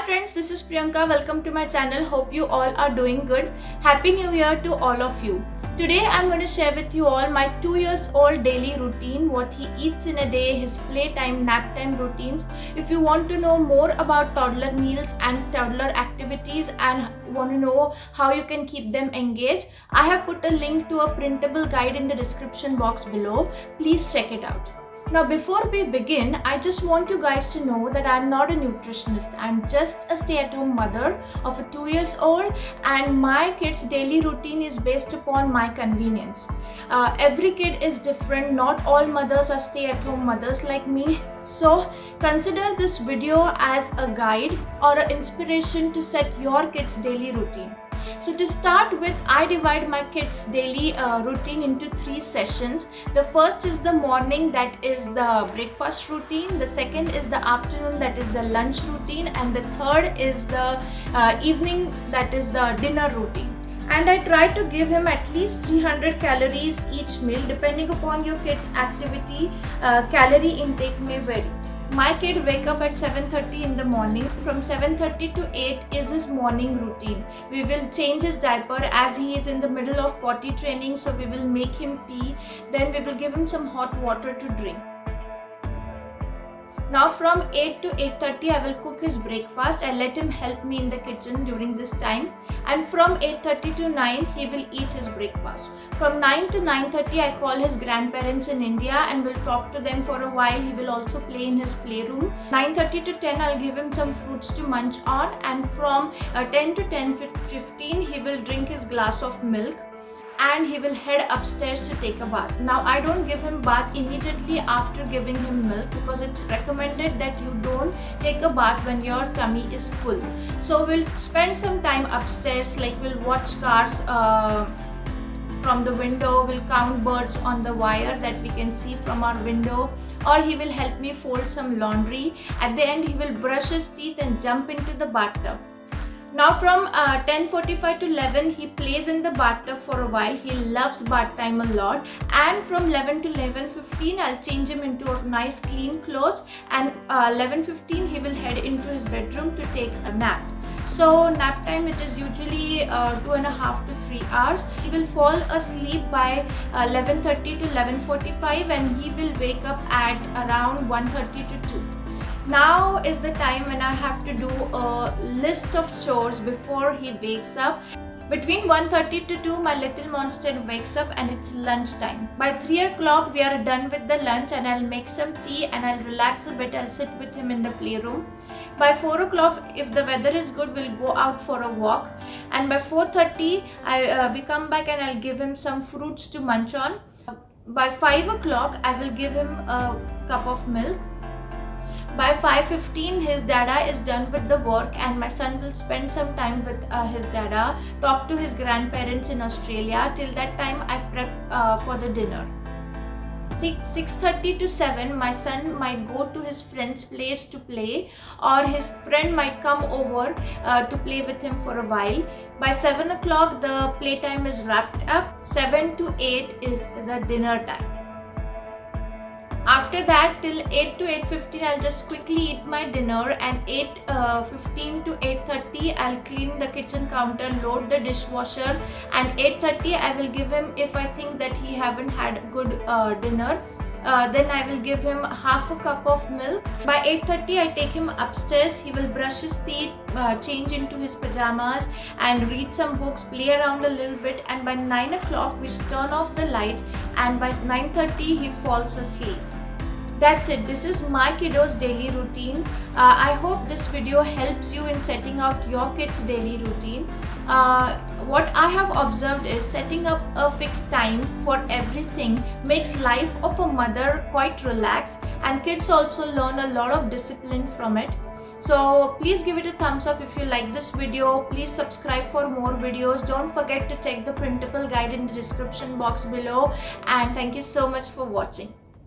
friends, this is Priyanka. Welcome to my channel. Hope you all are doing good. Happy New Year to all of you. Today I'm going to share with you all my 2 years old daily routine, what he eats in a day, his playtime, nap time routines. If you want to know more about toddler meals and toddler activities and want to know how you can keep them engaged, I have put a link to a printable guide in the description box below. Please check it out. Now before we begin, I just want you guys to know that I'm not a nutritionist. I'm just a stay-at-home mother of a 2 years old, and my kid's daily routine is based upon my convenience. Every kid is different. Not all mothers are stay-at-home mothers like me. So consider this video as a guide or an inspiration to set your kid's daily routine. So to start with, I divide my kids' daily routine into 3 sessions. The first is the morning, that is the breakfast routine. The second is the afternoon, that is the lunch routine. And the third is the evening, that is the dinner routine. And I try to give him at least 300 calories each meal. Depending upon your kid's activity, calorie intake may vary. My kid wake up at 7:30 in the morning. From 7:30 to 8 is his morning routine. We will change his diaper as he is in the middle of potty training, so we will make him pee. Then we will give him some hot water to drink. Now from 8 to 8:30 I will cook his breakfast. I let him help me in the kitchen during this time, and from 8:30 to 9 he will eat his breakfast. From 9 to 9:30 I call his grandparents in India and will talk to them for a while. He will also play in his playroom. 9:30 to 10 I'll give him some fruits to munch on, and from 10 to 10:15 he will drink his glass of milk and he will head upstairs to take a bath. Now I don't give him bath immediately after giving him milk, because it's recommended that you don't take a bath when your tummy is full. So we'll spend some time upstairs, like we'll watch cars from the window, we'll count birds on the wire that we can see from our window, or he will help me fold some laundry. At the end he will brush his teeth and jump into the bathtub. Now from 10:45 to 11 he plays in the bathtub for a while. He loves bath time a lot. And from 11 to 11:15 I'll change him into a nice clean clothes, and 11:15 he will head into his bedroom to take a nap. So nap time, it is usually 2.5 to 3 hours. He will fall asleep by 11:30 to 11:45, and he will wake up at around 1:30 to 2. Now is the time when I have to do a list of chores before he wakes up. Between 1:30 to 2 my little monster wakes up and it's lunch time. By 3 o'clock we are done with the lunch, and I'll make some tea and I'll relax a bit. I'll sit with him in the playroom. By 4 o'clock, if the weather is good, we'll go out for a walk. And by 4:30 we come back and I'll give him some fruits to munch on. By 5 o'clock I will give him a cup of milk. By 5:15 his dada is done with the work, and my son will spend some time with his dada, talk to his grandparents in Australia. Till that time I prep for the dinner. 6:30 to 7 my son might go to his friend's place to play, or his friend might come over to play with him for a while. By 7 o'clock the playtime is wrapped up. 7 to 8 is the dinner time. After that, till 8 to 8:15 I'll just quickly eat my dinner, and 8:15 to 8:30 I'll clean the kitchen counter, load the dishwasher, and 8:30 I will give him, if I think that he haven't had good dinner, then I will give him half a cup of milk. By 8:30 I take him upstairs. He will brush his teeth, change into his pajamas and read some books, play around a little bit, and by 9 o'clock we turn off the lights, and by 9:30 he falls asleep. That's it. This is my kiddo's daily routine. I hope this video helps you in setting out your kids' daily routine. What I have observed is setting up a fixed time for everything makes life of a mother quite relaxed, and kids also learn a lot of discipline from it. So please give it a thumbs up if you like this video. Please subscribe for more videos. Don't forget to check the printable guide in the description box below, and thank you so much for watching.